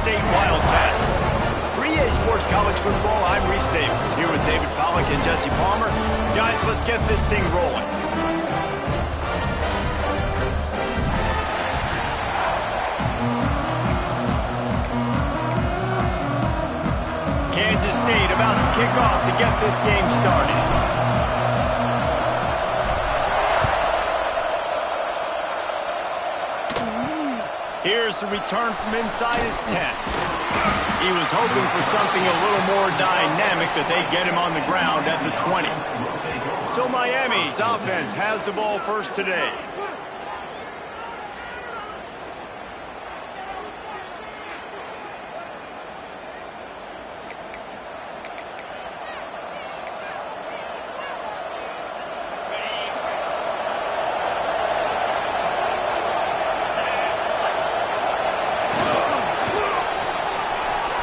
State Wildcats. For EA Sports College Football, I'm Reese Davis, here with David Pollack and Jesse Palmer. Guys, let's get this thing rolling. Kansas State about to kick off to get this game started. Here's the return from inside his 10. He was hoping for something a little more dynamic, that they get him on the ground at the 20. So Miami's offense has the ball first today.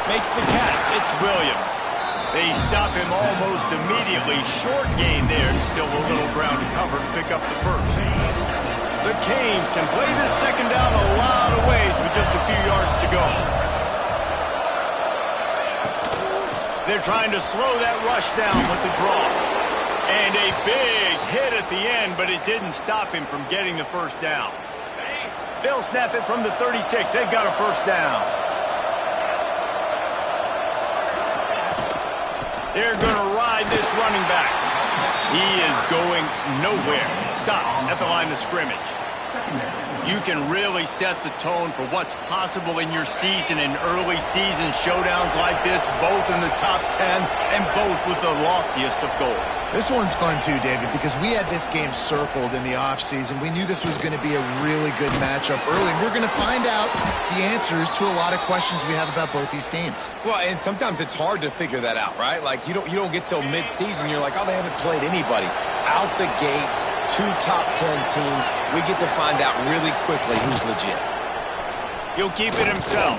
Makes the catch. It's Williams. They stop him almost immediately. Short gain there, and still a little ground to cover to pick up the first. The Canes can play this second down a lot of ways with just a few yards to go. They're trying to slow that rush down with the draw. And a big hit at the end, but it didn't stop him from getting the first down. They'll snap it from the 36. They've got a first down. They're going to ride this running back. He is going nowhere. Stop at the line of scrimmage. You can really set the tone for what's possible in your season in early season showdowns like this, both in the top 10 and both with the loftiest of goals. This one's fun too, David, because we had this game circled in the offseason. We knew this was going to be a really good matchup early. We're going to find out the answers to a lot of questions we have about both these teams. Well, and sometimes it's hard to figure that out, right? Like, you don't get till mid-season, you're like, oh, they haven't played anybody. Out the gates, 2 top 10 teams, we get to find out really quickly who's legit. He'll keep it himself.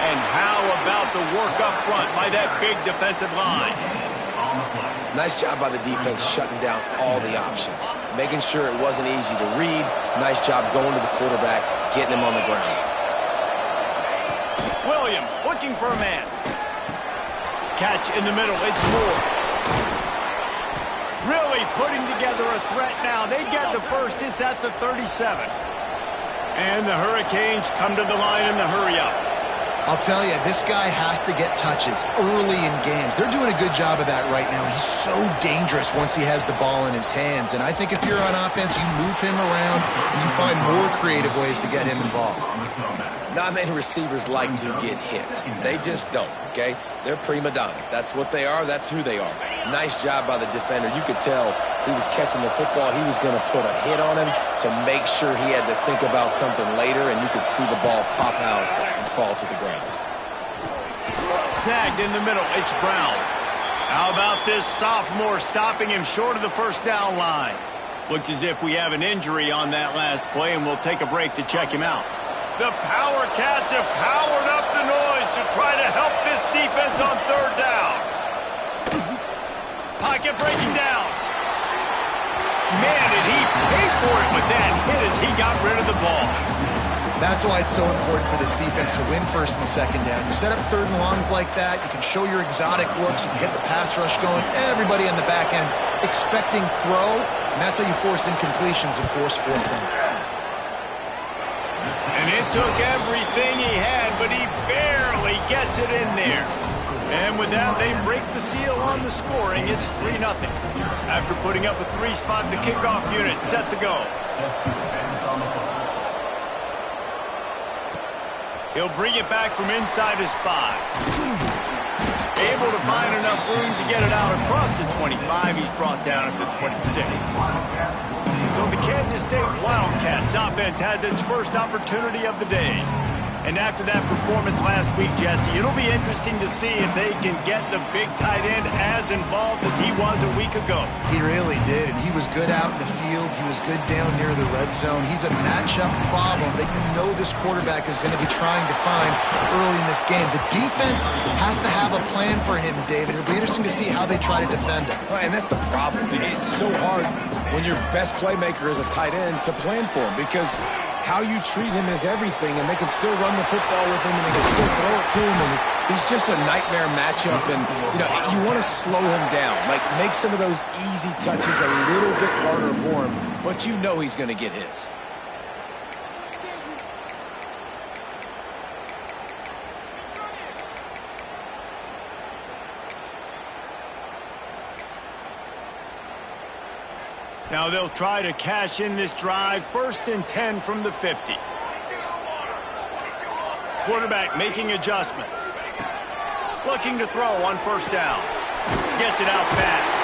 And how about the work up front by that big defensive line? Nice job by the defense shutting down all the options, making sure it wasn't easy to read. Nice job going to the quarterback, getting him on the ground. Williams looking for a man. Catch in the middle. It's Moore. Really putting together a threat now. They get the first. It's at the 37. And the Hurricanes come to the line in the hurry-up. I'll tell you, this guy has to get touches early in games. They're doing a good job of that right now. He's so dangerous once he has the ball in his hands. And I think if you're on offense, you move him around and you find more creative ways to get him involved. Not many receivers like to get hit. They just don't, okay? They're prima donnas. That's what they are. That's who they are. Nice job by the defender. You could tell he was catching the football. He was going to put a hit on him to make sure he had to think about something later, and you could see the ball pop out and fall to the ground. Snagged in the middle. It's Brown. How about this sophomore stopping him short of the first down line? Looks as if we have an injury on that last play, and we'll take a break to check him out. The Power Cats have powered up the noise to try to help this defense on third down. Pocket breaking down. Man, did he pay for it with that hit as he got rid of the ball. That's why it's so important for this defense to win first and second down. You set up third and longs like that, you can show your exotic looks, you can get the pass rush going, everybody on the back end expecting throw, and that's how you force incompletions and force 4 points. And it took everything he had, but he barely gets it in there. And with that, they break the seal on the scoring. It's 3-0. After putting up a 3-spot, the kickoff unit set to go. He'll bring it back from inside his 5. Able to find enough room to get it out across the 25. He's brought down at the 26. So the Kansas State Wildcats offense has its first opportunity of the day. And after that performance last week, Jesse, it'll be interesting to see if they can get the big tight end as involved as he was a week ago. He really did, and he was good out in the field. He was good down near the red zone. He's a matchup problem that you know this quarterback is going to be trying to find early in this game. The defense has to have a plan for him, David. It'll be interesting to see how they try to defend him. Right, and that's the problem. It's so hard when your best playmaker is a tight end to plan for him because How you treat him is everything, and they can still run the football with him, and they can still throw it to him, and he's just a nightmare matchup, and, you know, you want to slow him down. Like, make some of those easy touches a little bit harder for him, but you know he's going to get his. Now they'll try to cash in this drive. 1st and 10 from the 50. Quarterback making adjustments. Looking to throw on 1st down. Gets it out fast.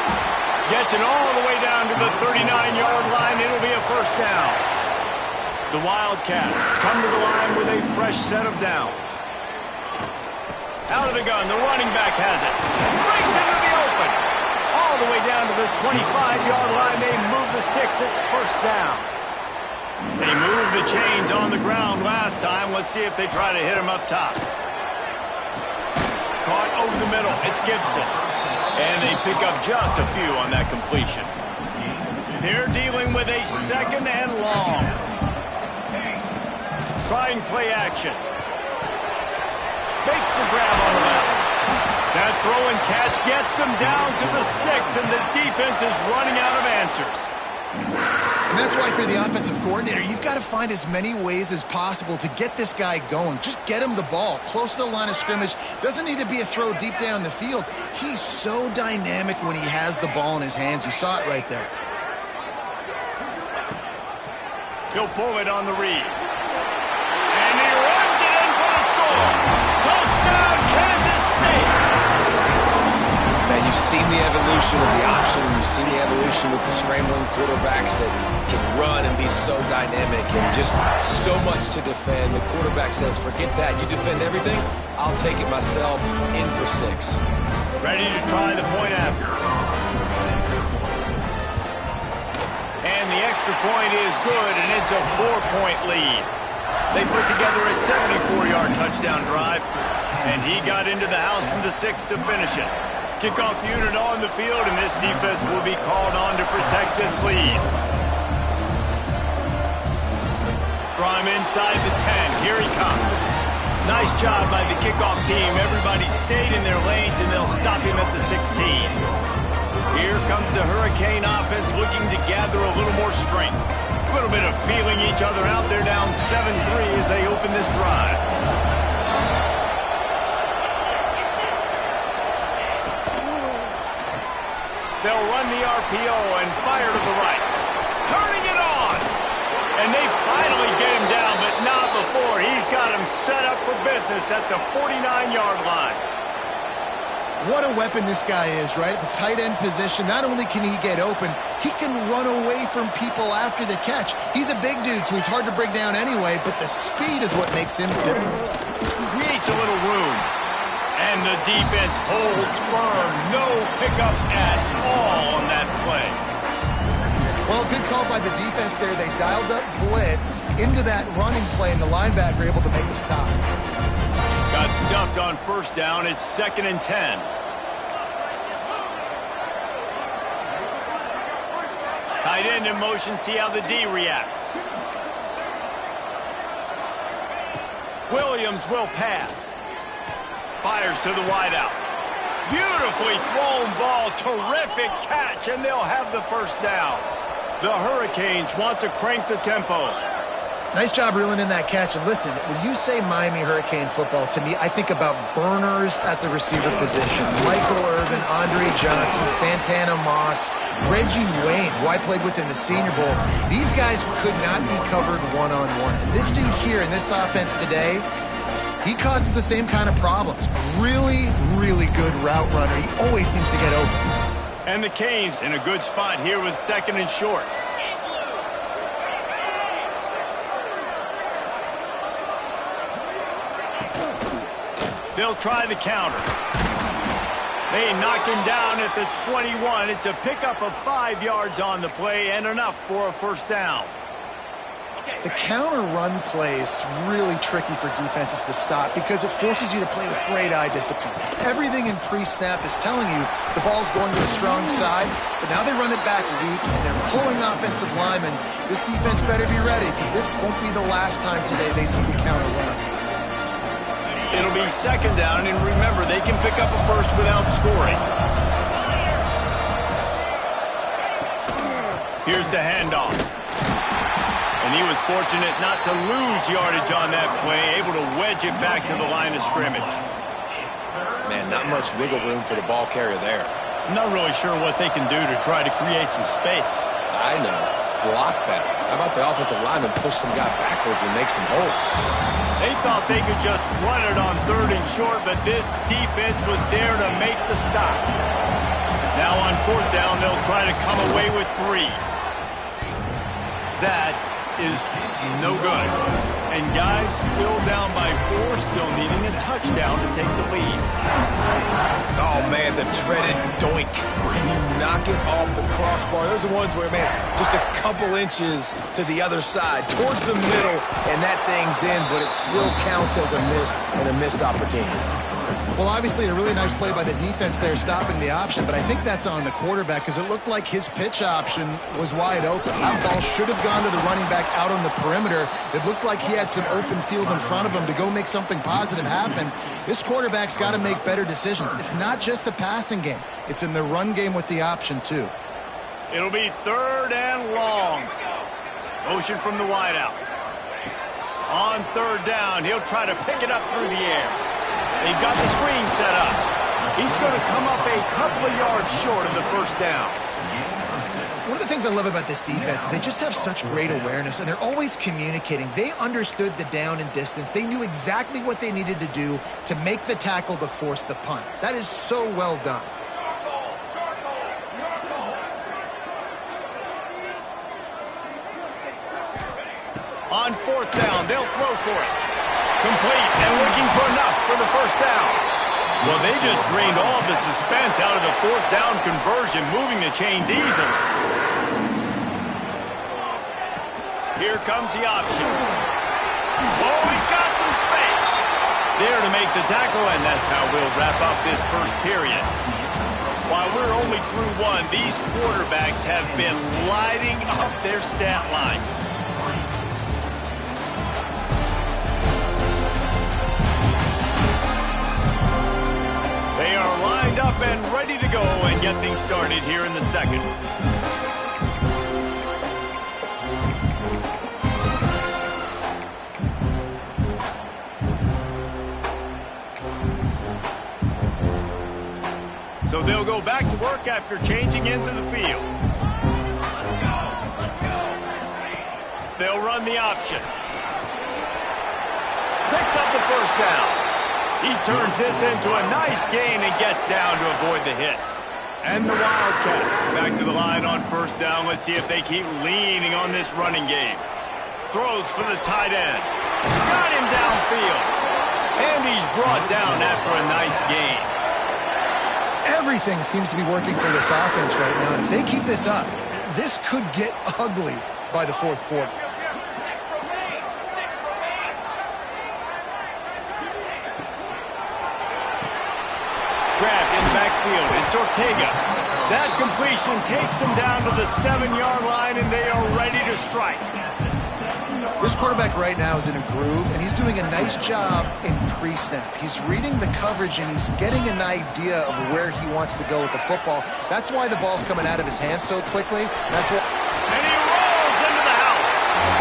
Gets it all the way down to the 39-yard line. It'll be a 1st down. The Wildcats come to the line with a fresh set of downs. Out of the gun, the running back has it. Breaks into the open. All the way down to the 25-yard line. They move the sticks. It's 1st down. They moved the chains on the ground last time. Let's see if they try to hit him up top. Caught over the middle. It's Gibson. And they pick up just a few on that completion. They're dealing with a 2nd and long. Trying play action. Makes the grab on the left. That throw and catch gets them down to the 6, and the defense is running out of answers. And that's why, for the offensive coordinator, you've got to find as many ways as possible to get this guy going. Just get him the ball close to the line of scrimmage. Doesn't need to be a throw deep down the field. He's so dynamic when he has the ball in his hands. You saw it right there. He'll pull it on the read. And he runs it in for the score. Touchdown, Kansas State. Man, you've seen the evolution of the option. You've seen the evolution with the scrambling quarterbacks that can run and be so dynamic and just so much to defend. The quarterback says, forget that. You defend everything, I'll take it myself. In for 6. Ready to try the point after. And the extra point is good, and it's a 4-point lead. They put together a 74-yard touchdown drive, and he got into the house from the 6 to finish it. Kickoff unit on the field, and this defense will be called on to protect this lead. Draw him inside the 10. Here he comes. Nice job by the kickoff team. Everybody stayed in their lanes, and they'll stop him at the 16. Here comes the Hurricane offense looking to gather a little more strength. A little bit of feeling each other out. They're down 7-3 as they open this drive. They'll run the RPO and fire to the right. Turning it on! And they finally get him down, but not before. He's got him set up for business at the 49-yard line. What a weapon this guy is, right? The tight end position, not only can he get open, he can run away from people after the catch. He's a big dude, so he's hard to break down anyway, but the speed is what makes him different. Creates a little room. And the defense holds firm. No pickup at all on that play. Well, good call by the defense there. They dialed up blitz into that running play, and the linebacker able to make the stop. Got stuffed on 1st down. It's 2nd and 10. Tight end in motion. See how the D reacts. Williams will pass. Fires to the wideout. Beautifully thrown ball. Terrific catch, and they'll have the 1st down. The Hurricanes want to crank the tempo. Nice job reeling in that catch. And listen, when you say Miami Hurricane football, to me, I think about burners at the receiver position. Michael Irvin, Andre Johnson, Santana Moss, Reggie Wayne, who I played with in the Senior Bowl. These guys could not be covered one-on-one. This dude here in this offense today, he causes the same kind of problems. Really, really good route runner. He always seems to get open. And the Canes in a good spot here with 2nd and short. They'll try the counter. They knock him down at the 21. It's a pickup of 5 yards on the play and enough for a 1st down. The counter run play is really tricky for defenses to stop because it forces you to play with great eye discipline. Everything in pre-snap is telling you the ball's going to the strong side, but now they run it back weak and they're pulling offensive linemen. This defense better be ready because this won't be the last time today they see the counter run. It'll be second down, and remember, they can pick up a first without scoring. Here's the handoff. And he was fortunate not to lose yardage on that play, able to wedge it back to the line of scrimmage. Man, not much wiggle room for the ball carrier there. I'm not really sure what they can do to try to create some space. I know. Block that. How about the offensive lineman push some guy backwards and make some holes? They thought they could just run it on 3rd and short, but this defense was there to make the stop. Now on 4th down, they'll try to come away with 3. That is no good. And guys still down by 4, still needing a touchdown to take the lead. Oh, man, the dreaded doink. When you knock it off the crossbar, those are ones where, man, just a couple inches to the other side, towards the middle, and that thing's in, but it still counts as a miss and a missed opportunity. Well, obviously, a really nice play by the defense there stopping the option, but I think that's on the quarterback because it looked like his pitch option was wide open. That ball should have gone to the running back out on the perimeter. It looked like he had some open field in front of him to go make something positive happen. This quarterback's got to make better decisions. It's not just the passing game. It's in the run game with the option, too. It'll be 3rd and long. Motion from the wideout. On 3rd down, he'll try to pick it up through the air. They've got the screen set up. He's going to come up a couple of yards short of the 1st down. One of the things I love about this defense is they just have such great awareness, and they're always communicating. They understood the down and distance. They knew exactly what they needed to do to make the tackle to force the punt. That is so well done. On 4th down, they'll throw for it. Complete and looking for enough for the 1st down. Well, they just drained all of the suspense out of the 4th down conversion, moving the chains easily. Here comes the option. Oh, he's got some space. There to make the tackle, and that's how we'll wrap up this 1st period. While we're only through 1, these quarterbacks have been lighting up their stat line. They are lined up and ready to go and get things started here in the 2nd. So they'll go back to work after changing into the field. They'll run the option. Picks up the 1st down. He turns this into a nice gain and gets down to avoid the hit. And the Wildcats back to the line on 1st down. Let's see if they keep leaning on this running game. Throws for the tight end. Got him downfield. And he's brought down after a nice gain. Everything seems to be working for this offense right now. If they keep this up, this could get ugly by the 4th quarter. Grabbed in the backfield. It's Ortega. That completion takes them down to the 7-yard line, and they are ready to strike. This quarterback right now is in a groove, and he's doing a nice job in pre-snap. He's reading the coverage, and he's getting an idea of where he wants to go with the football. That's why the ball's coming out of his hands so quickly. That's what. And he rolls into the house.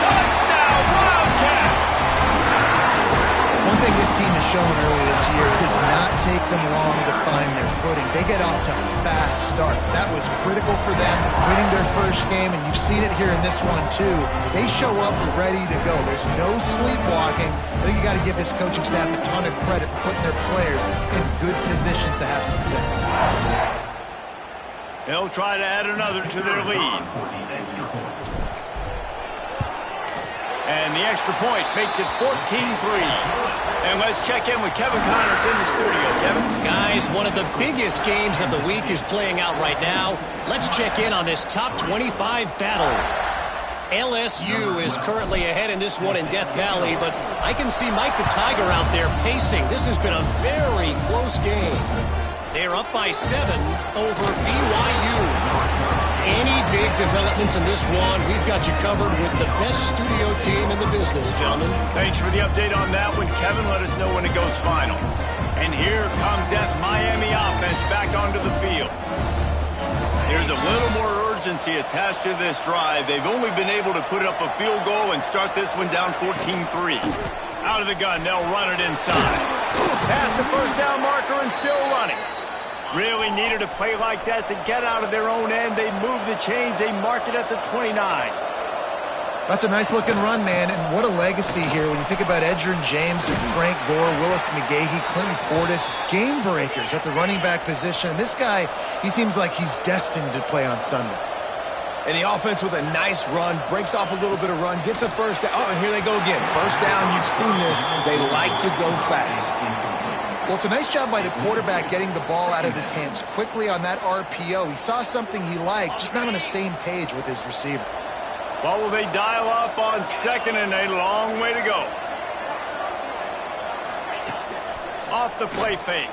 Touchdown, Wildcats! One thing this team has shown early this year, it does not take them long to find their footing. They get off to fast starts. That was critical for them, winning their 1st game, and you've seen it here in this one too. They show up ready to go. There's no sleepwalking. I think you got to give this coaching staff a ton of credit for putting their players in good positions to have success. They'll try to add another to their lead. And the extra point makes it 14-3. And let's check in with Kevin Connors in the studio. Kevin? Guys, one of the biggest games of the week is playing out right now. Let's check in on this top 25 battle. LSU is currently ahead in this one in Death Valley, but I can see Mike the Tiger out there pacing. This has been a very close game. They're up by 7 over BYU. Any big developments in this one, we've got you covered with the best studio team in the business, gentlemen. Thanks for the update on that one, Kevin. Let us know when it goes final. And here comes that Miami offense back onto the field. There's a little more urgency attached to this drive. They've only been able to put up a field goal and start this one down 14-3. Out of the gun, they'll run it inside. Past the first down marker and still running. Really needed a play like that to get out of their own end. They move the chains. They mark it at the 29. That's a nice-looking run, man, and what a legacy here when you think about Edgerrin James and Frank Gore, Willis McGahee, Clinton Portis, game breakers at the running back position. And this guy, he seems like he's destined to play on Sunday. And the offense with a nice run, breaks off a little bit of run, gets a first down. Oh, and here they go again. First down, you've seen this. They like to go fast. Well, it's a nice job by the quarterback getting the ball out of his hands quickly on that RPO. He saw something he liked, just not on the same page with his receiver. What will they dial up on second and a long way to go? Off the play fake.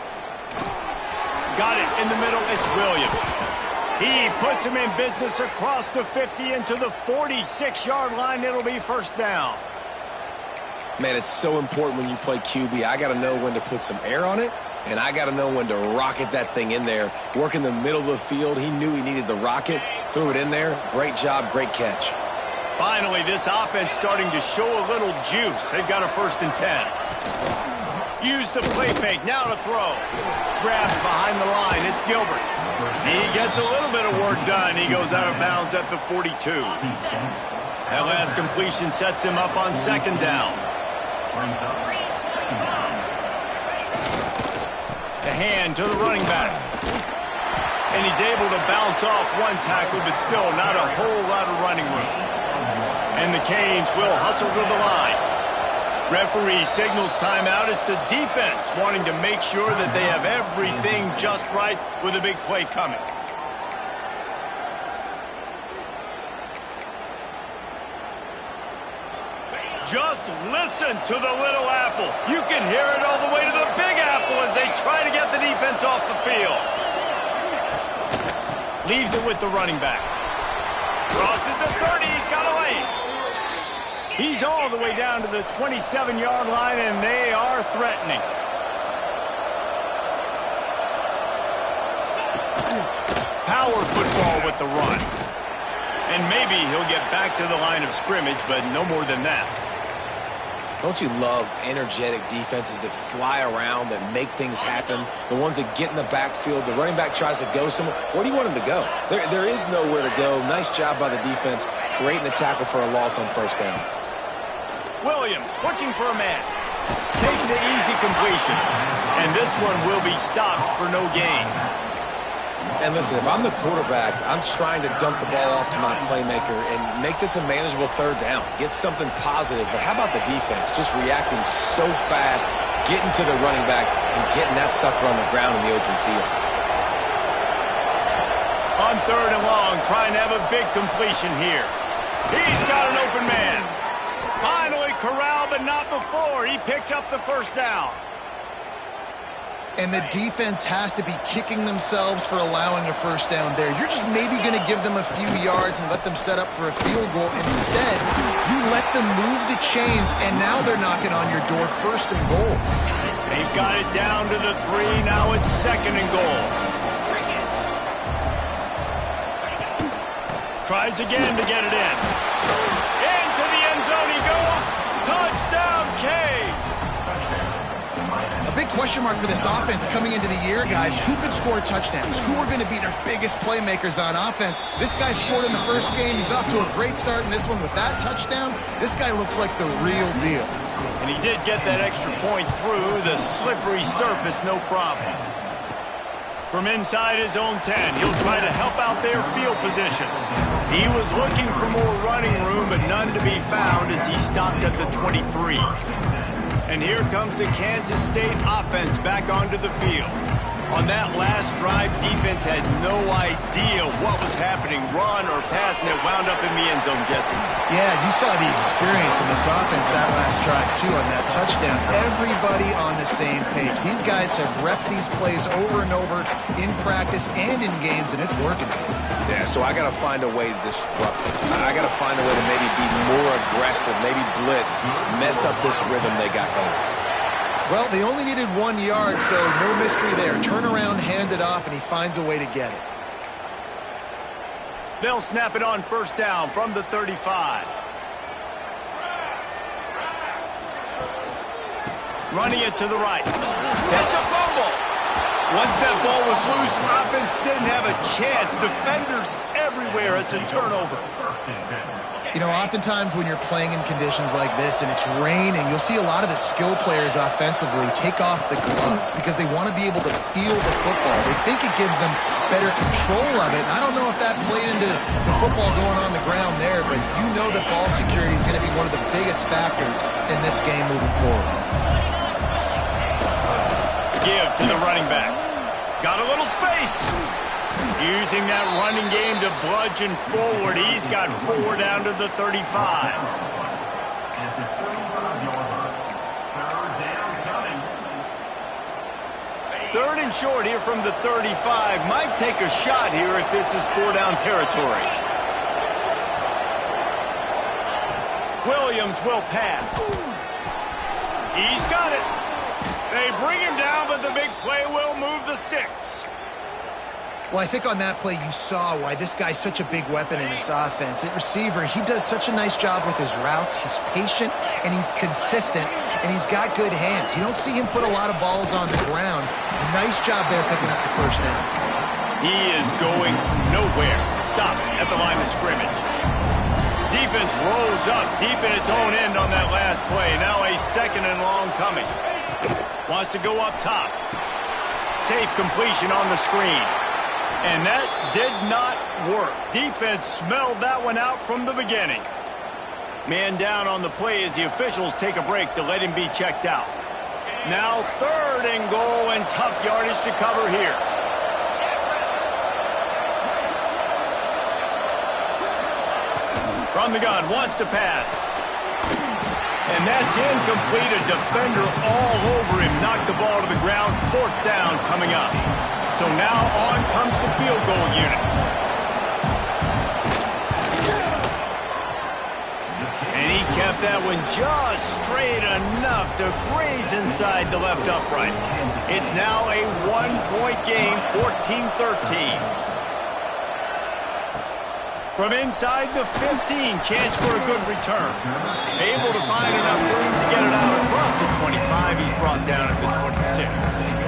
Got it in the middle. It's Williams. He puts him in business across the 50 into the 46-yard line. It'll be first down. Man, it's so important when you play QB. I got to know when to put some air on it, and I got to know when to rocket that thing in there. Work in the middle of the field. He knew he needed the rocket. Threw it in there. Great job. Great catch. Finally, this offense starting to show a little juice. They've got a 1st and 10. Use the play fake. Now to throw. Grabbed behind the line. It's Gilbert. He gets a little bit of work done. He goes out of bounds at the 42. That last completion sets him up on 2nd down. The hand to the running back. And he's able to bounce off one tackle, but still not a whole lot of running room. And the Canes will hustle to the line. Referee signals timeout. It's the defense wanting to make sure that they have everything just right with a big play coming. Just listen to the little apple. You can hear it all the way to the big apple as they try to get the defense off the field. Leaves it with the running back. Crosses the 30. He's got a lane. He's all the way down to the 27-yard line, and they are threatening. Power football with the run. And maybe he'll get back to the line of scrimmage, but no more than that. Don't you love energetic defenses that fly around, that make things happen? The ones that get in the backfield, the running back tries to go somewhere. Where do you want him to go? There is nowhere to go. Nice job by the defense, creating the tackle for a loss on 1st down. Williams looking for a man. Takes the easy completion. And this one will be stopped for no gain. And listen, if I'm the quarterback, I'm trying to dump the ball off to my playmaker and make this a manageable 3rd down. Get something positive. But how about the defense? Just reacting so fast, getting to the running back, and getting that sucker on the ground in the open field. On 3rd and long, trying to have a big completion here. He's got an open man. Finally corralled, but not before. He picked up the 1st down. And the defense has to be kicking themselves for allowing a 1st down there. You're just maybe going to give them a few yards and let them set up for a field goal. Instead, you let them move the chains, and now they're knocking on your door 1st and goal. They've got it down to the 3. Now it's 2nd and goal. Tries again to get it in. Into the end zone he goes. Touchdown, Canes. A big question mark for this offense coming into the year, guys. Who could score touchdowns? Who are going to be their biggest playmakers on offense? This guy scored in the 1st game. He's off to a great start in this one with that touchdown. This guy looks like the real deal. And he did get that extra point through the slippery surface, no problem. From inside his own 10, he'll try to help out their field position. He was looking for more running room, but none to be found as he stopped at the 23. And here comes the Kansas State offense back onto the field. On that last drive, defense had no idea what was happening, run or pass, and it wound up in the end zone, Jesse. Yeah, you saw the experience in this offense that last drive, too, on that touchdown. Everybody on the same page. These guys have repped these plays over and over in practice and in games, and it's working. Yeah, so I got to find a way to disrupt it. I got to find a way to maybe be more aggressive, maybe blitz, mess up this rhythm they got going. Well, they only needed 1 yard, so no mystery there. Turn around, hand it off, and he finds a way to get it. They'll snap it on first down from the 35. Running it to the right. That's a fumble. Once that ball was loose, offense didn't have a chance. Defenders everywhere. It's a turnover. You know, oftentimes when you're playing in conditions like this and it's raining, you'll see a lot of the skill players offensively take off the gloves because they want to be able to feel the football. They think it gives them better control of it. And I don't know if that played into the football going on the ground there, but you know that ball security is going to be one of the biggest factors in this game moving forward. Give to the running back. Got a little space. Using that running game to bludgeon forward. He's got 4 down to the 35. Third and short here from the 35. Might take a shot here if this is 4 down territory. Williams will pass. He's got it. They bring him down, but the big play will move the sticks. Well, I think on that play you saw why this guy's such a big weapon in this offense. At receiver, he does such a nice job with his routes. He's patient, and he's consistent, and he's got good hands. You don't see him put a lot of balls on the ground. Nice job there picking up the first down. He is going nowhere. Stop at the line of scrimmage. Defense rolls up deep in its own end on that last play. Now a 2nd and long coming. Wants to go up top. Safe completion on the screen. And that did not work. Defense smelled that one out from the beginning. Man down on the play as the officials take a break to let him be checked out. Now 3rd and goal and tough yardage to cover here. From the gun, wants to pass. And that's incomplete. A defender all over him. Knocked the ball to the ground. 4th down coming up. So now on comes the field goal unit. And he kept that one just straight enough to graze inside the left upright. It's now a 1-point game, 14-13. From inside the 15, chance for a good return. Able to find enough room to get it out across the 25. He's brought down at the 26.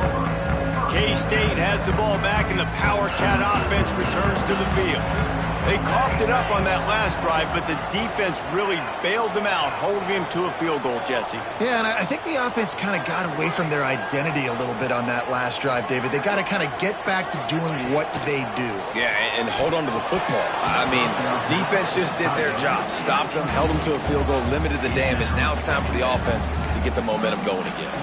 K-State has the ball back, and the Power Cat offense returns to the field. They coughed it up on that last drive, but the defense really bailed them out, holding him to a field goal, Jesse. Yeah, and I think the offense kind of got away from their identity a little bit on that last drive, David. They got to kind of get back to doing what they do. Yeah, and hold on to the football. I mean, defense just did their job. Stopped them, held them to a field goal, limited the damage. Now it's time for the offense to get the momentum going again.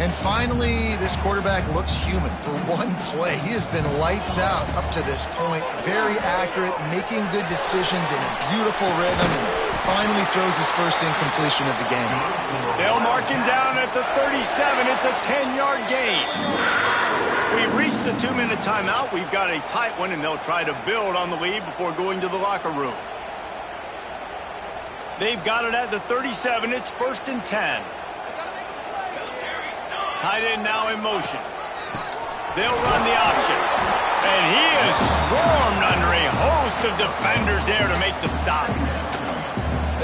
And finally, this quarterback looks human for one play. He has been lights out up to this point. Very accurate, making good decisions in a beautiful rhythm, and finally throws his first incompletion of the game. They'll mark him down at the 37. It's a 10-yard gain. We've reached the 2-minute timeout. We've got a tight one, and they'll try to build on the lead before going to the locker room. They've got it at the 37. It's 1st and 10. Tight end now in motion. They'll run the option. And he is swarmed under a host of defenders there to make the stop.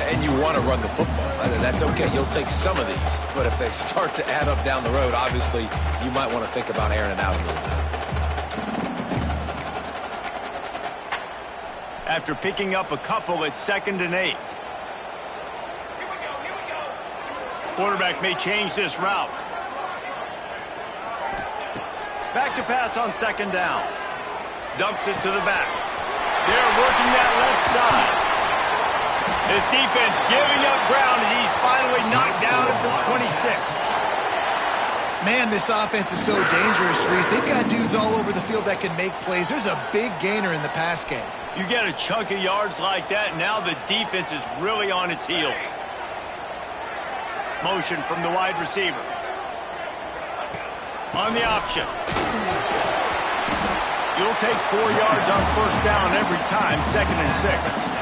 And you want to run the football. That's okay. You'll take some of these. But if they start to add up down the road, obviously, you might want to think about airing it out a little bit. After picking up a couple, it's 2nd and 8. Quarterback may change this route. Back to pass on 2nd down. Dumps it to the back. They're working that left side. This defense giving up ground as he's finally knocked down at the 26. Man, this offense is so dangerous, Reese. They've got dudes all over the field that can make plays. There's a big gainer in the pass game. You get a chunk of yards like that, now the defense is really on its heels. Motion from the wide receiver. On the option. You'll take 4 yards on first down every time, 2nd and 6.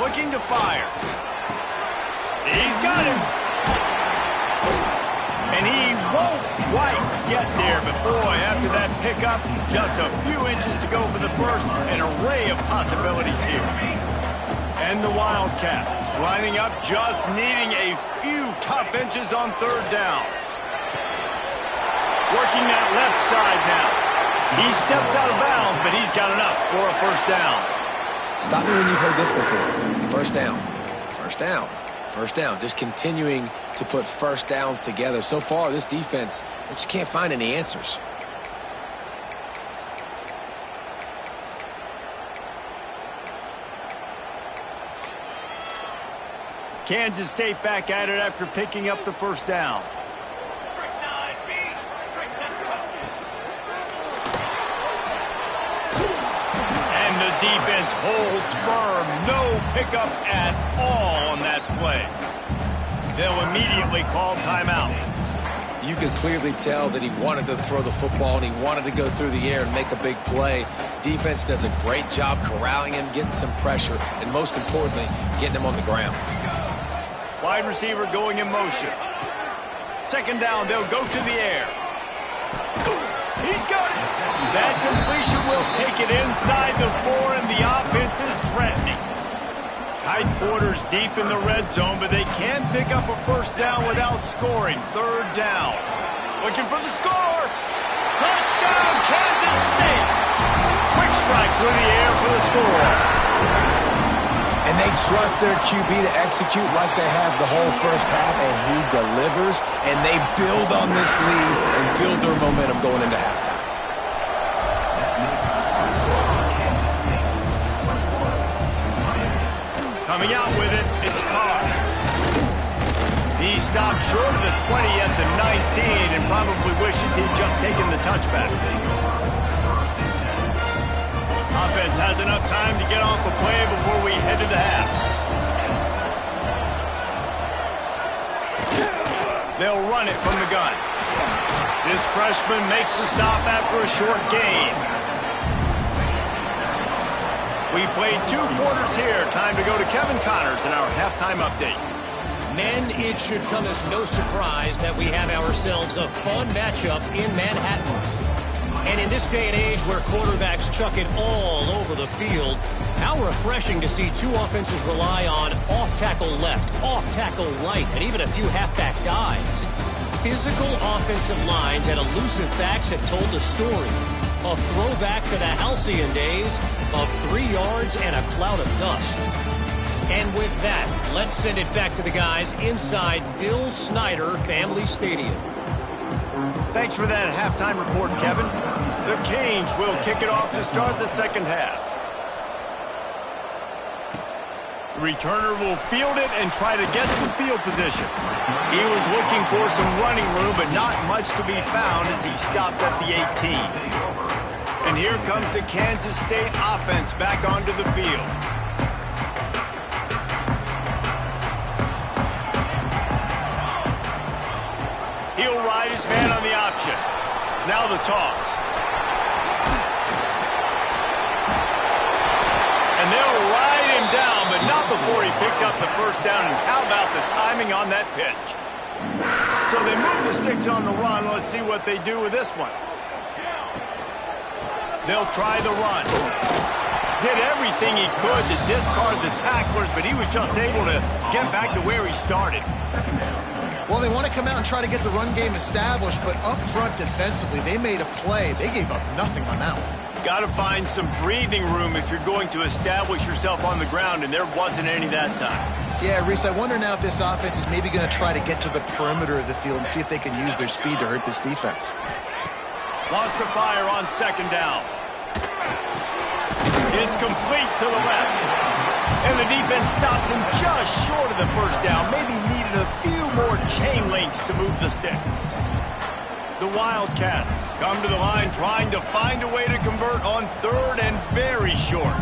Looking to fire. He's got him. And he won't quite get there, but boy, after that pickup, just a few inches to go for the first, an array of possibilities here. And the Wildcats lining up, just needing a few tough inches on 3rd down. Working that left side now. He steps out of bounds, but he's got enough for a first down. Stop me when you've heard this before. First down. First down. First down. Just continuing to put first downs together. So far, this defense, they just can't find any answers. Kansas State back at it after picking up the first down. And the defense holds firm. No pickup at all on that play. They'll immediately call timeout. You could clearly tell that he wanted to throw the football and he wanted to go through the air and make a big play. Defense does a great job corralling him, getting some pressure, and most importantly, getting him on the ground. Wide receiver going in motion. 2nd down, they'll go to the air. He's got it. That completion will take it inside the 4, and the offense is threatening. Tight quarters deep in the red zone, but they can pick up a first down without scoring. 3rd down. Looking for the score. Touchdown, Kansas State. Quick strike through the air for the score. And they trust their QB to execute like they have the whole first half, and he delivers, and they build on this lead and build their momentum going into halftime. Coming out with it, it's Carr. He stopped short of the 20 at the 19 and probably wishes he'd just taken the touchback. Offense has enough time to get off a play before we head to the half. They'll run it from the gun. This freshman makes the stop after a short gain. We played 2 quarters here. Time to go to Kevin Connors in our halftime update. Men, it should come as no surprise that we have ourselves a fun matchup in Manhattan. And in this day and age where quarterbacks chuck it all over the field, how refreshing to see 2 offenses rely on off-tackle left, off-tackle right, and even a few halfback dives. Physical offensive lines and elusive backs have told the story. A throwback to the halcyon days of 3 yards and a cloud of dust. And with that, let's send it back to the guys inside Bill Snyder Family Stadium. Thanks for that halftime report, Kevin. The Canes will kick it off to start the 2nd half. Returner will field it and try to get some field position. He was looking for some running room, but not much to be found as he stopped at the 18. And here comes the Kansas State offense back onto the field. He'll ride his man on the option. Now the toss. And they'll ride him down, but not before he picks up the first down. And how about the timing on that pitch? So they move the sticks on the run. Let's see what they do with this one. They'll try the run. Did everything he could to discard the tacklers, but he was just able to get back to where he started. Well, they want to come out and try to get the run game established, but up front defensively, they made a play. They gave up nothing on that one. Got to find some breathing room if you're going to establish yourself on the ground, and there wasn't any that time. Yeah, Reese, I wonder now if this offense is maybe going to try to get to the perimeter of the field and see if they can use their speed to hurt this defense. Lost the fire on 2nd down. It's complete to the left. And the defense stops him just short of the first down. Maybe needed a few more chain links to move the sticks. The Wildcats come to the line trying to find a way to convert on third and very short.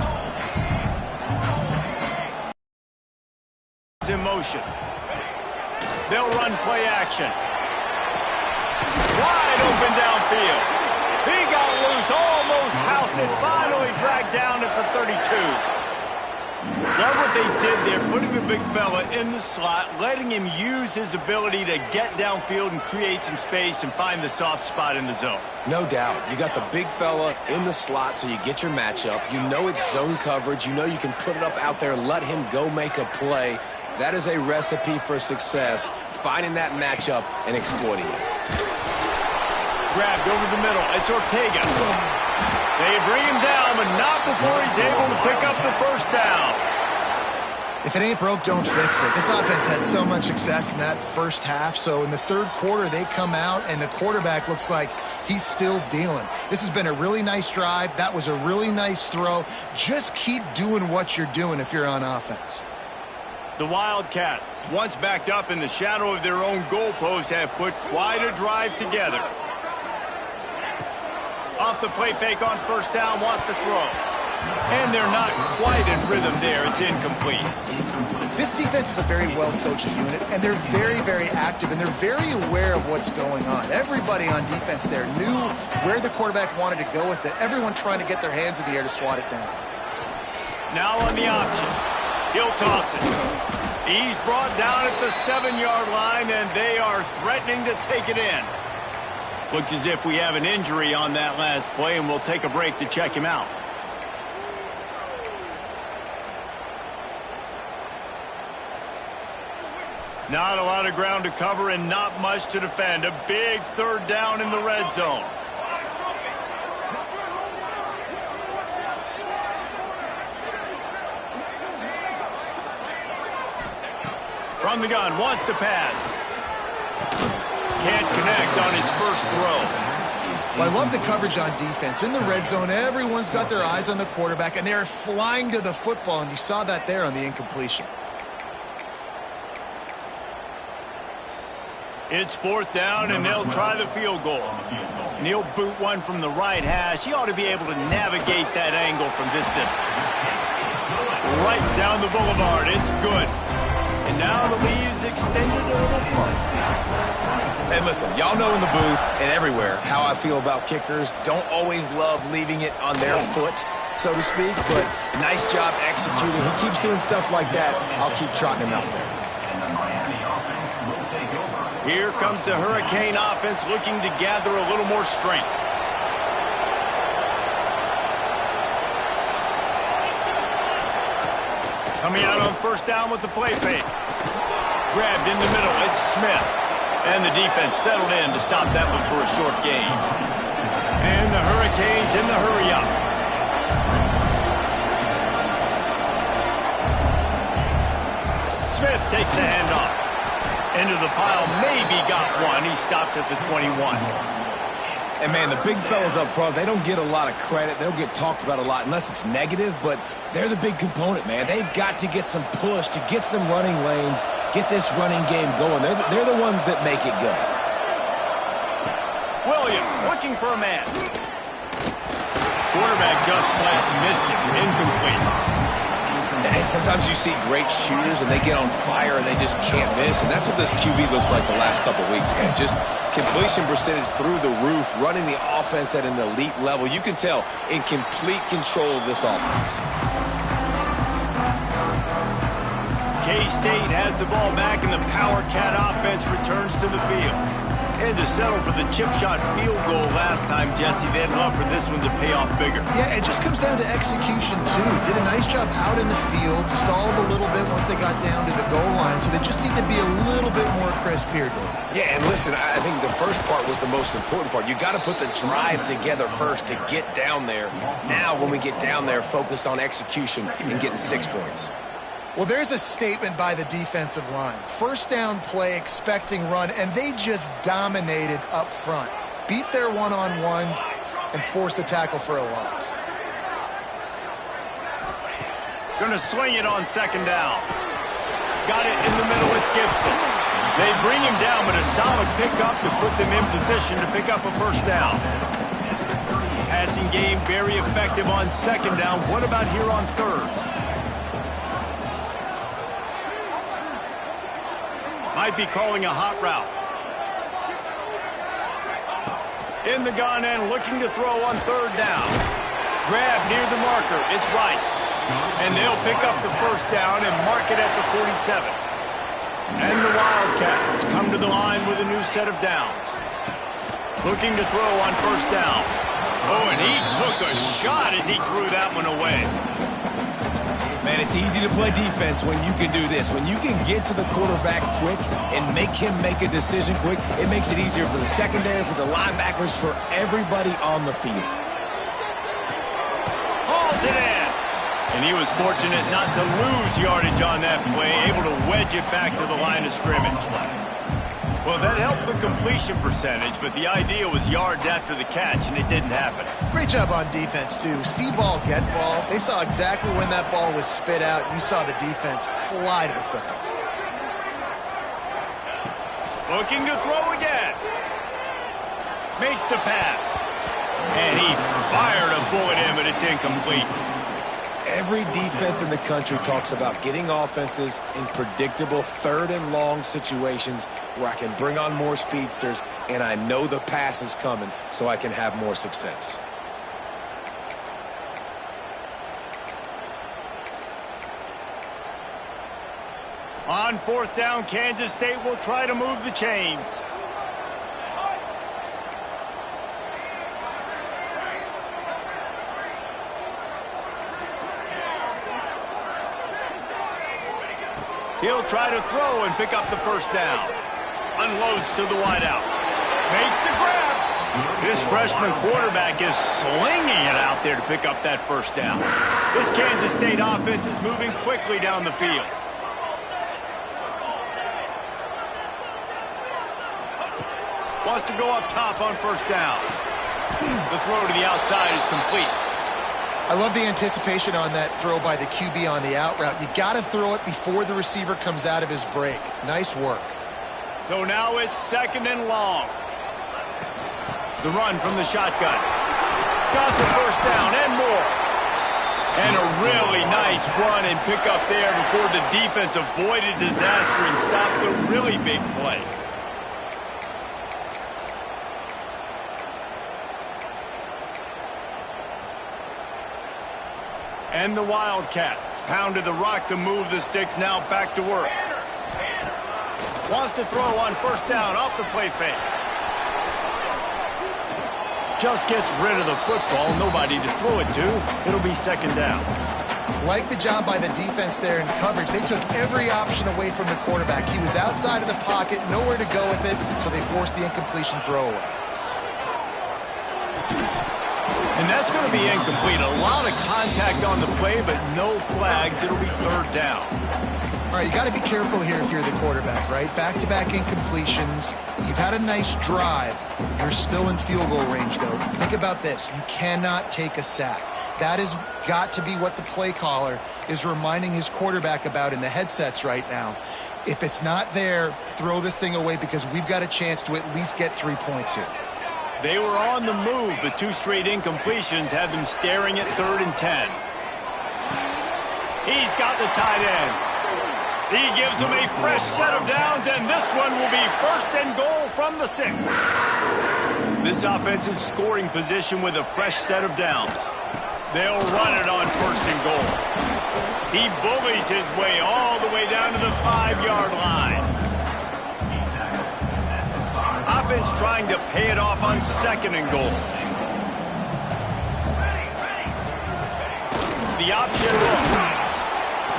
In motion. They'll run play action. Wide open downfield. He got loose, almost housed it, finally dragged down at the 32. Love what they did there, putting the big fella in the slot, letting him use his ability to get downfield and create some space and find the soft spot in the zone. No doubt. You got the big fella in the slot, so you get your matchup. You know it's zone coverage. You know you can put it up out there, let him go make a play. That is a recipe for success, finding that matchup and exploiting it. Grabbed over the middle. It's Ortega. They bring him down, but not before he's able to pick up the first down. If it ain't broke, don't fix it. This offense had so much success in that first half, so in the third quarter, they come out, and the quarterback looks like he's still dealing. This has been a really nice drive. That was a really nice throw. Just keep doing what you're doing if you're on offense. The Wildcats, once backed up in the shadow of their own goalpost, have put quite a drive together. Off the play fake on first down, wants to throw. And they're not quite in rhythm there. It's incomplete. This defense is a very well-coached unit, and they're very, very active, and they're very aware of what's going on. Everybody on defense there knew where the quarterback wanted to go with it. Everyone trying to get their hands in the air to swat it down. Now on the option. He'll toss it. He's brought down at the 7-yard line, and they are threatening to take it in. Looks as if we have an injury on that last play, and we'll take a break to check him out. Not a lot of ground to cover and not much to defend. A big third down in the red zone. From the gun, wants to pass. Can't connect on his first throw. Well, I love the coverage on defense. In the red zone, everyone's got their eyes on the quarterback, and they're flying to the football, and you saw that there on the incompletion. It's fourth down, and they'll try the field goal. And he'll boot one from the right hash. He ought to be able to navigate that angle from this distance. Right down the boulevard. It's good. And now the lead is extended a little further. Hey, listen, y'all know in the booth and everywhere how I feel about kickers. Don't always love leaving it on their foot, so to speak, but nice job executing. He keeps doing stuff like that. I'll keep trotting him out there. Here comes the Hurricane offense looking to gather a little more strength. Coming out on first down with the play fake. Grabbed in the middle. It's Smith. And the defense settled in to stop that one for a short gain. And the Hurricanes in the hurry-up. Smith takes the handoff. Into the pile, maybe got one. He stopped at the 21. And, man, the big fellas up front, they don't get a lot of credit. They don't get talked about a lot unless it's negative, but they're the big component, man. They've got to get some push, to get some running lanes, get this running game going. They're the ones that make it go. Williams looking for a man. Quarterback just flat missed it. Incomplete. And sometimes you see great shooters, and they get on fire, and they just can't miss. And that's what this QB looks like the last couple of weeks, man. Just completion percentage through the roof, running the offense at an elite level. You can tell in complete control of this offense. K-State has the ball back, and the Power Cat offense returns to the field. And to settle for the chip shot field goal last time, Jesse, they'd love for this one to pay off bigger. Yeah, it just comes down to execution, too. Did a nice job out in the field, stalled a little bit once they got down to the goal line, so they just need to be a little bit more crisp here, Dave. Yeah, and listen, I think the first part was the most important part. You got to put the drive together first to get down there. Now, when we get down there, focus on execution and getting 6 points. Well, there's a statement by the defensive line. First down play, expecting run, and they just dominated up front. Beat their one-on-ones and forced a tackle for a loss. Going to swing it on second down. Got it in the middle. It's Gibson. They bring him down, but a solid pickup to put them in position to pick up a first down. Passing game very effective on second down. What about here on third? Might be calling a hot route. In the gun and looking to throw on third down. Grab near the marker. It's Rice. And they'll pick up the first down and mark it at the 47. And the Wildcats come to the line with a new set of downs. Looking to throw on first down. Oh, and he took a shot as he threw that one away. Man, it's easy to play defense when you can do this. When you can get to the quarterback quick and make him make a decision quick, it makes it easier for the secondary, for the linebackers, for everybody on the field. Hauls it in. And he was fortunate not to lose yardage on that play, able to wedge it back to the line of scrimmage. Well, that helped the completion percentage, but the idea was yards after the catch, and it didn't happen. Great job on defense, too. See ball, get ball. They saw exactly when that ball was spit out. You saw the defense fly to the football. Looking to throw again. Makes the pass. And he fired a bullet in, but it's incomplete. Every defense in the country talks about getting offenses in predictable third and long situations where I can bring on more speedsters and I know the pass is coming so I can have more success. On fourth down, Kansas State will try to move the chains. He'll try to throw and pick up the first down. Unloads to the wideout. Makes the grab. This freshman quarterback is slinging it out there to pick up that first down. This Kansas State offense is moving quickly down the field. Wants to go up top on first down. The throw to the outside is complete. I love the anticipation on that throw by the QB on the out route. You got to throw it before the receiver comes out of his break. Nice work. So now it's second and long. The run from the shotgun. Got the first down and more. And a really nice run and pick up there before the defense avoided disaster and stopped the really big play. And the Wildcats pounded the rock to move the sticks, now back to work. Wants to throw on first down off the play fake. Just gets rid of the football, nobody to throw it to. It'll be second down. Like the job by the defense there in coverage. They took every option away from the quarterback. He was outside of the pocket, nowhere to go with it, so they forced the incompletion throwaway. And that's going to be incomplete. A lot of contact on the play, but no flags. It'll be third down. All right, you got to be careful here if you're the quarterback, right? Back-to-back incompletions. You've had a nice drive. You're still in field goal range, though. Think about this. You cannot take a sack. That has got to be what the play caller is reminding his quarterback about in the headsets right now. If it's not there, throw this thing away because we've got a chance to at least get 3 points here. They were on the move, but two straight incompletions had them staring at 3rd and 10. He's got the tight end. He gives them a fresh set of downs, and this one will be 1st and goal from the 6. This offensive scoring position with a fresh set of downs. They'll run it on 1st and goal. He bullies his way all the way down to the 5-yard line. Offense trying to pay it off on 2nd and goal. The option look.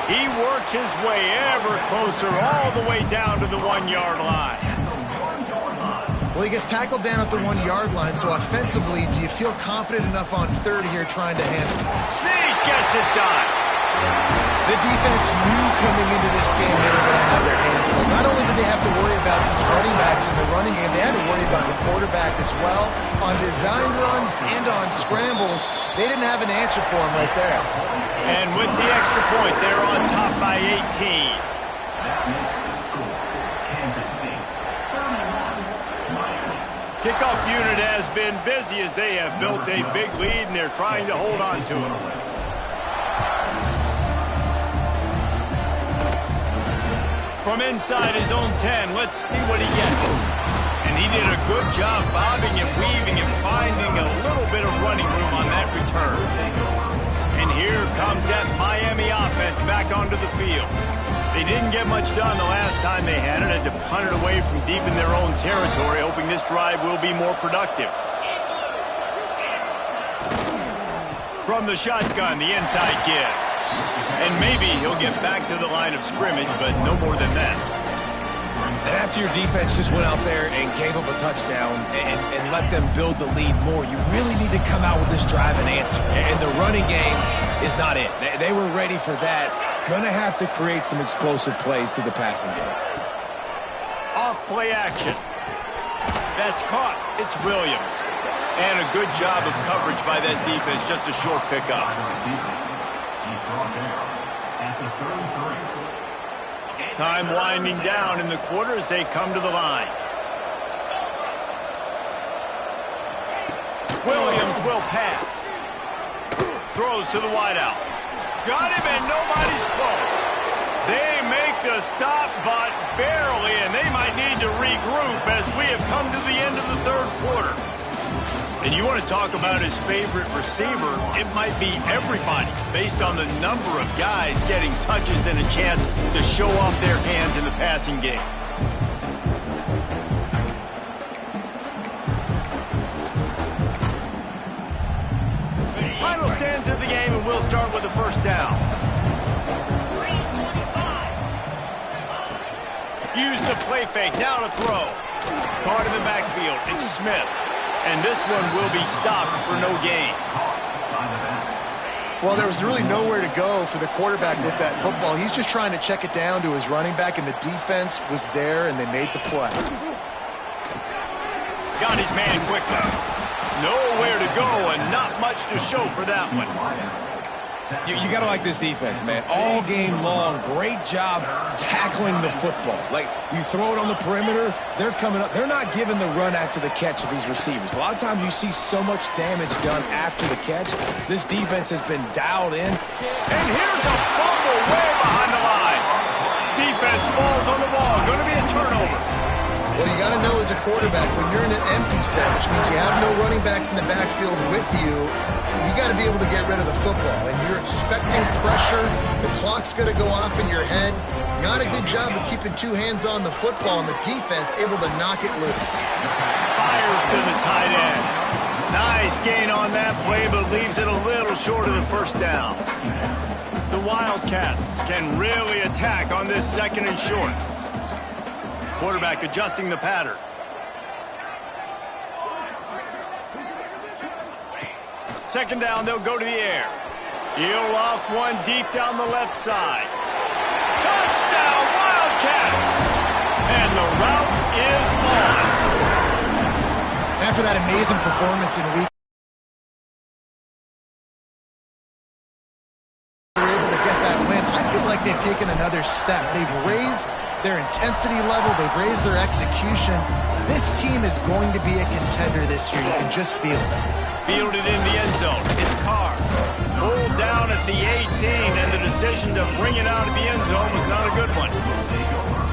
He works his way ever closer all the way down to the 1-yard line. Well, he gets tackled down at the 1-yard line, so offensively, do you feel confident enough on 3rd here trying to handle it? Sneak gets it done. The defense knew coming into this game they were going to have their hands full. Not only did they have to worry about these running backs in the running game, they had to worry about the quarterback as well. On design runs and on scrambles, they didn't have an answer for him right there. And with the extra point, they're on top by 18. Kickoff unit has been busy as they have built a big lead, and they're trying to hold on to it. From inside his own 10, let's see what he gets. And he did a good job bobbing and weaving and finding a little bit of running room on that return. And here comes that Miami offense back onto the field. They didn't get much done the last time they had it. Had to punt it away from deep in their own territory, hoping this drive will be more productive. From the shotgun, the inside give. And maybe he'll get back to the line of scrimmage, but no more than that. And after your defense just went out there and gave up a touchdown and let them build the lead more, you really need to come out with this drive and answer. And the running game is not it. They were ready for that. Gonna have to create some explosive plays through the passing game. Off play action. That's caught. It's Williams. And a good job of coverage by that defense. Just a short pickup. Time winding down in the quarter as they come to the line. Williams will pass. Throws to the wideout. Got him and nobody's close. They make the stop, but barely, and they might need to regroup as we have come to the end of the third quarter. And you want to talk about his favorite receiver, it might be everybody based on the number of guys getting touches and a chance to show off their hands in the passing game. Final stands of the game, and we'll start with the first down. Use the play fake, now to throw. Caught in the backfield, it's Smith. And this one will be stopped for no gain. Well, there was really nowhere to go for the quarterback with that football. He's just trying to check it down to his running back, and the defense was there, and they made the play. Got his man quickly. Nowhere to go, and not much to show for that one. You got to like this defense, man. All game long, great job tackling the football. Like, you throw it on the perimeter, they're coming up. They're not giving the run after the catch to these receivers. A lot of times you see so much damage done after the catch. This defense has been dialed in. And here's a fumble way behind the line. Defense falls on the ball. Going to be a turnover. Well, you got to know as a quarterback, when you're in an empty set, which means you have no running backs in the backfield with you, you got to be able to get rid of the football. And you're expecting pressure. The clock's going to go off in your head. Not a good job of keeping two hands on the football, and the defense able to knock it loose. Fires to the tight end. Nice gain on that play, but leaves it a little short of the first down. The Wildcats can really attack on this second and short. Quarterback adjusting the pattern. Second down, they'll go to the air. He'll loft one deep down the left side. Touchdown, Wildcats! And the route is on. After that amazing performance in week, they were able to get that win. I feel like they've taken another step. They've raised their intensity level. They've raised their execution. This team is going to be a contender this year. You can just feel it. Fielded in the end zone. It's Carr. Pulled down at the 18, and the decision to bring it out of the end zone was not a good one.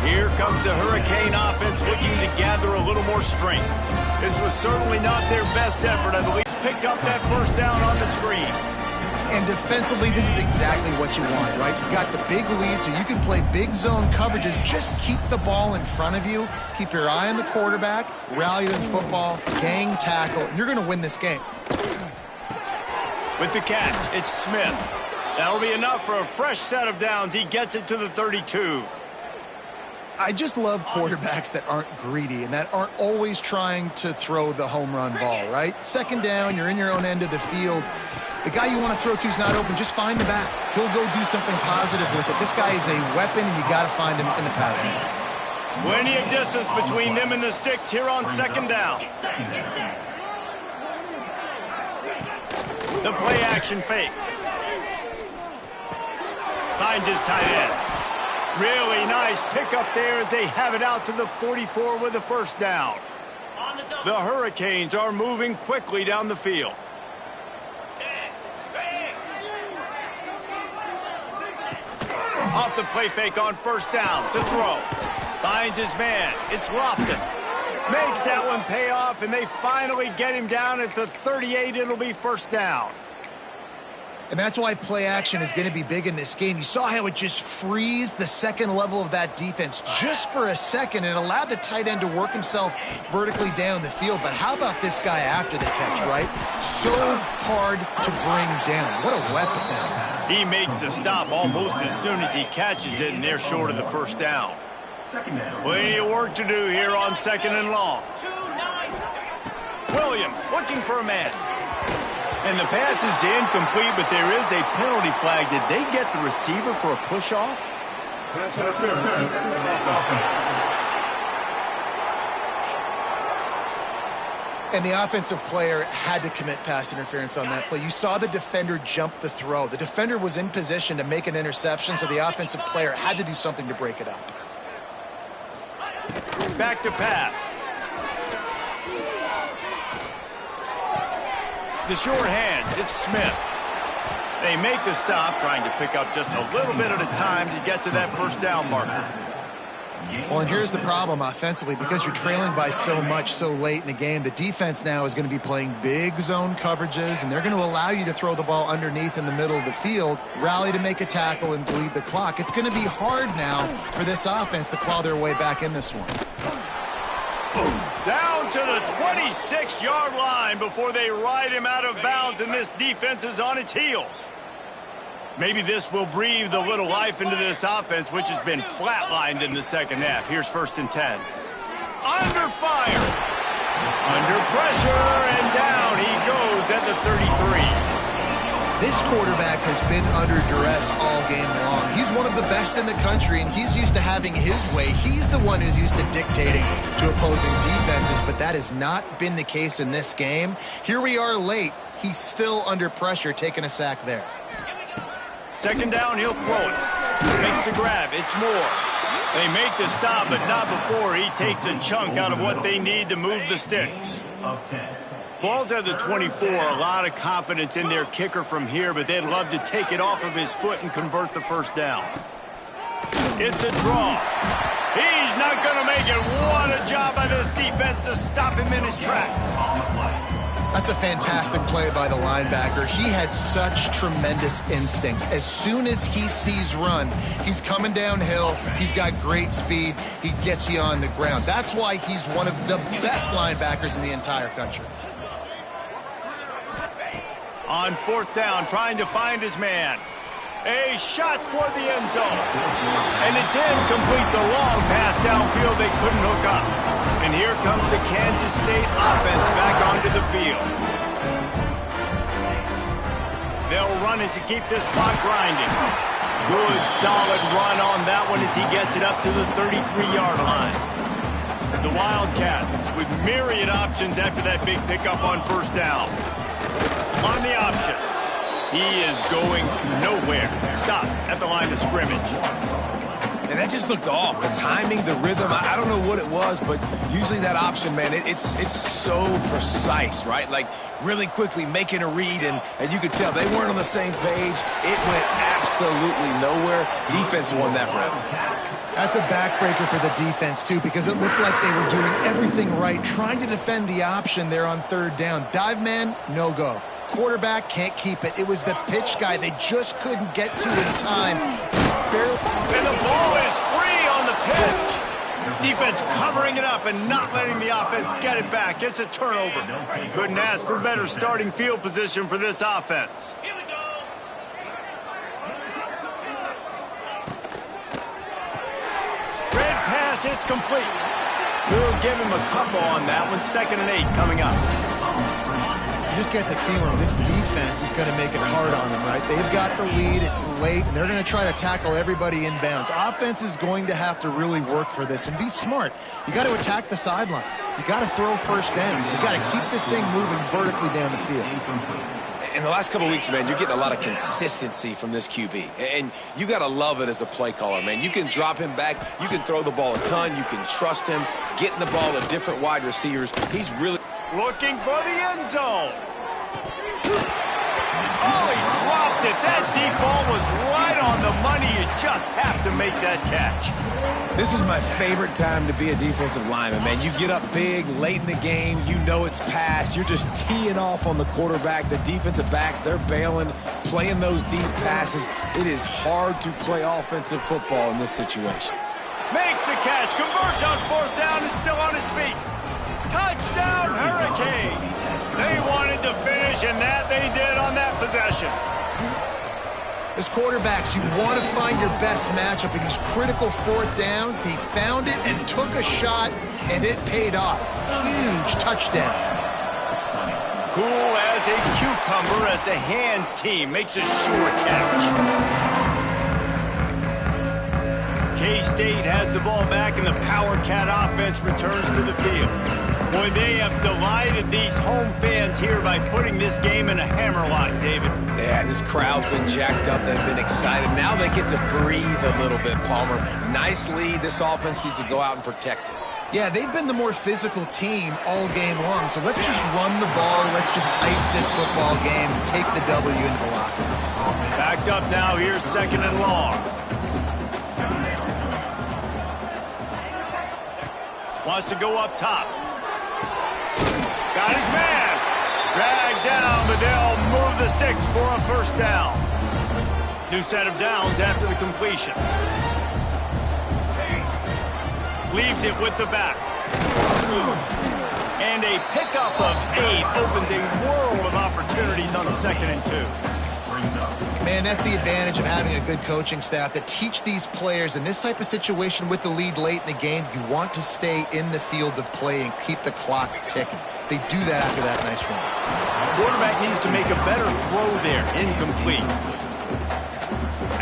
Here comes the Hurricane offense looking to gather a little more strength. This was certainly not their best effort, I believe. Pick up that first down on the screen. And defensively, this is exactly what you want, right? You got the big lead, so you can play big zone coverages. Just keep the ball in front of you. Keep your eye on the quarterback. Rally to the football. Gang tackle. And you're going to win this game. With the catch, it's Smith. That'll be enough for a fresh set of downs. He gets it to the 32. I just love quarterbacks that aren't greedy and that aren't always trying to throw the home run ball, right? Second down, you're in your own end of the field. The guy you want to throw to is not open. Just find the back. He'll go do something positive with it. This guy is a weapon, and you got to find him in the passing game. Plenty of distance between them and the sticks here on second down. The play action fake. Finds his tight end. Really nice pickup there as they have it out to the 44 with a first down. The Hurricanes are moving quickly down the field. Off the play fake on first down to throw. Finds his man. It's Lofton. Makes that one pay off, and they finally get him down at the 38. It'll be first down. And that's why play action is going to be big in this game. You saw how it just frees the second level of that defense just for a second and allowed the tight end to work himself vertically down the field. But how about this guy after the catch, right? So hard to bring down. What a weapon. He makes the stop almost as soon as he catches it, and they're short of the first down. Plenty of work to do here on second and long. Williams looking for a man. And the pass is incomplete, but there is a penalty flag. Did they get the receiver for a push-off? And the offensive player had to commit pass interference on that play. You saw the defender jump the throw. The defender was in position to make an interception, so the offensive player had to do something to break it up. Back to pass. The short hands, it's Smith. They make the stop, trying to pick up just a little bit at a time to get to that first down marker. Well, and here's the problem offensively. Because you're trailing by so much so late in the game, the defense now is going to be playing big zone coverages, and they're going to allow you to throw the ball underneath in the middle of the field, rally to make a tackle, and bleed the clock. It's going to be hard now for this offense to claw their way back in this one. Down to the 26-yard line before they ride him out of bounds, and this defense is on its heels. Maybe this will breathe a little life into this offense, which has been flatlined in the second half. Here's first and 10. Under fire. Under pressure, and down he goes at the 33. This quarterback has been under duress all game long. He's one of the best in the country, and he's used to having his way. He's the one who's used to dictating to opposing defenses, but that has not been the case in this game. Here we are late. He's still under pressure, taking a sack there. Second down, he'll throw it. Makes the grab. It's Moore. They make the stop, but not before he takes a chunk out of what they need to move the sticks. Ball's at the 24. A lot of confidence in their kicker from here, but they'd love to take it off of his foot and convert the first down. It's a draw. He's not going to make it. What a job by this defense to stop him in his tracks. That's a fantastic play by the linebacker. He has such tremendous instincts. As soon as he sees run, he's coming downhill. He's got great speed. He gets you on the ground. That's why he's one of the best linebackers in the entire country. On fourth down, trying to find his man. A shot toward the end zone. And it's incomplete. The long pass downfield they couldn't hook up. And here comes the Kansas State offense back onto the field. They'll run it to keep this clock grinding. Good, solid run on that one as he gets it up to the 33-yard line. The Wildcats with myriad options after that big pickup on first down. On the option. He is going nowhere. Stop at the line of scrimmage. And that just looked off. The timing, the rhythm, I don't know what it was, but usually that option, man, it's so precise, right? Like really quickly making a read, and you could tell they weren't on the same page. It went absolutely nowhere. Defense won that round. That's a backbreaker for the defense, too, because it looked like they were doing everything right, trying to defend the option there on third down. Dive man, no go. Quarterback can't keep it. It was the pitch guy they just couldn't get to in time. And the ball is free on the pitch. Defense covering it up and not letting the offense get it back. It's a turnover. Couldn't ask for better starting field position for this offense. Red pass, it's complete. We'll give him a couple on that one. 2nd and 8 coming up. just get the feeling this defense is going to make it hard on them, right? They've got the lead, it's late, and they're going to try to tackle everybody inbounds. Offense is going to have to really work for this and be smart. You got to attack the sidelines. You got to throw first downs. You got to keep this thing moving vertically down the field. In the last couple of weeks, man, you're getting a lot of consistency from this QB. And you got to love it as a play caller, man. You can drop him back. You can throw the ball a ton. You can trust him. Getting the ball to different wide receivers. He's really looking for the end zone. Oh, he dropped it. That deep ball was right on the money. You just have to make that catch. This is my favorite time to be a defensive lineman, man. You get up big, late in the game. You know it's past. You're just teeing off on the quarterback. The defensive backs, they're bailing, playing those deep passes. It is hard to play offensive football in this situation. Makes the catch, converts on fourth down, is still on his feet. Touchdown, Hurricane. They wanted to finish, and that they did on that possession. As quarterbacks, you want to find your best matchup in these critical fourth downs. He found it and took a shot, and it paid off. Huge touchdown. Cool as a cucumber as the hands team makes a sure catch. K-State has the ball back, and the Power Cat offense returns to the field. Boy, they have delighted these home fans here by putting this game in a hammerlock, David. Yeah, this crowd's been jacked up. They've been excited. Now they get to breathe a little bit, Palmer. Nice lead. This offense needs to go out and protect it. Yeah, they've been the more physical team all game long, so let's just run the ball. Let's just ice this football game and take the W into the locker room. Backed up now. Here's second and long. Wants to go up top. Got his man. Dragged down, but they'll move the sticks for a first down. New set of downs after the completion. Leaves it with the back. And a pickup of 8 opens a world of opportunities on the 2nd and 2. Man, that's the advantage of having a good coaching staff that teach these players in this type of situation with the lead late in the game, you want to stay in the field of play and keep the clock ticking. They do that after that nice run. Quarterback needs to make a better throw there. Incomplete.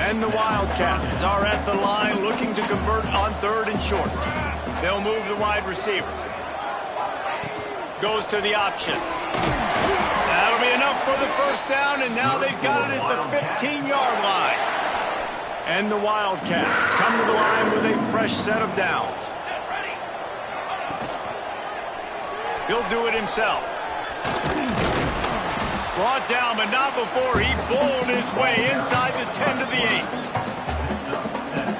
And the Wildcats are at the line looking to convert on 3rd and short. They'll move the wide receiver. Goes to the option. That'll be enough for the first down, and now they've got it at the 15-yard line. And the Wildcats come to the line with a fresh set of downs. He'll do it himself. Brought down, but not before he bowled his way inside the 10 to the 8.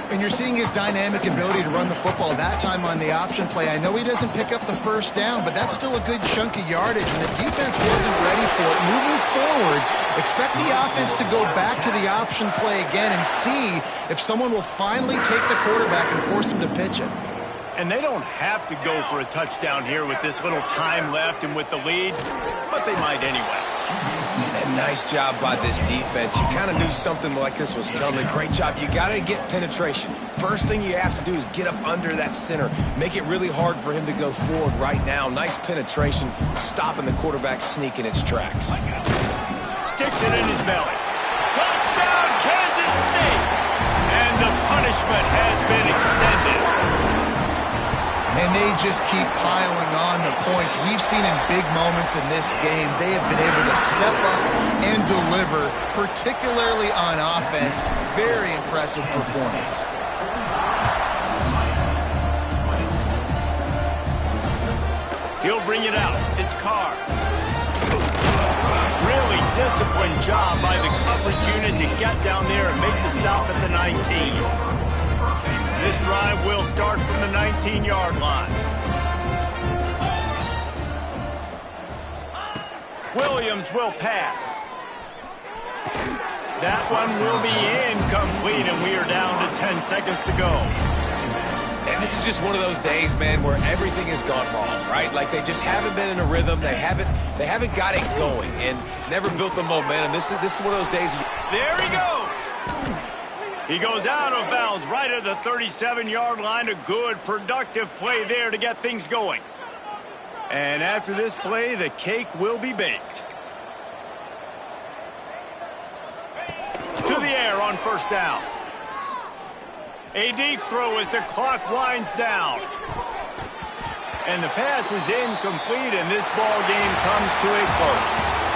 And you're seeing his dynamic ability to run the football, that time on the option play. I know he doesn't pick up the first down, but that's still a good chunk of yardage, and the defense wasn't ready for it. Moving forward, expect the offense to go back to the option play again and see if someone will finally take the quarterback and force him to pitch it. And they don't have to go for a touchdown here with this little time left and with the lead, but they might anyway. And nice job by this defense. You kind of knew something like this was coming. Great job. You got to get penetration. First thing you have to do is get up under that center. Make it really hard for him to go forward right now. Nice penetration, stopping the quarterback sneak in its tracks. Sticks it in his belly. Touchdown, Kansas State! And the punishment has been extended. And they just keep piling on the points. We've seen in big moments in this game, they have been able to step up and deliver, particularly on offense. Very impressive performance. He'll bring it out. It's Carr. Really disciplined job by the coverage unit to get down there and make the stop at the 19. This drive will start from the 19-yard line. Williams will pass. That one will be incomplete, and we are down to 10 seconds to go. And this is just one of those days, man, where everything has gone wrong, right? Like they just haven't been in a rhythm. They haven't got it going and never built the momentum. This is one of those days. There he goes. He goes out of bounds right at the 37-yard line. A good, productive play there to get things going. And after this play, the cake will be baked. there on first down. A deep throw as the clock winds down. And the pass is incomplete, and this ball game comes to a close.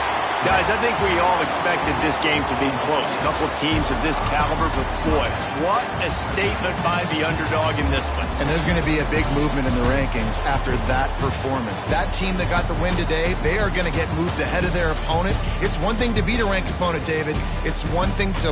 Guys, I think we all expected this game to be close. A couple of teams of this caliber, but boy, what a statement by the underdog in this one. And there's going to be a big movement in the rankings after that performance. That team that got the win today, they are going to get moved ahead of their opponent. It's one thing to beat a ranked opponent, David. It's one thing to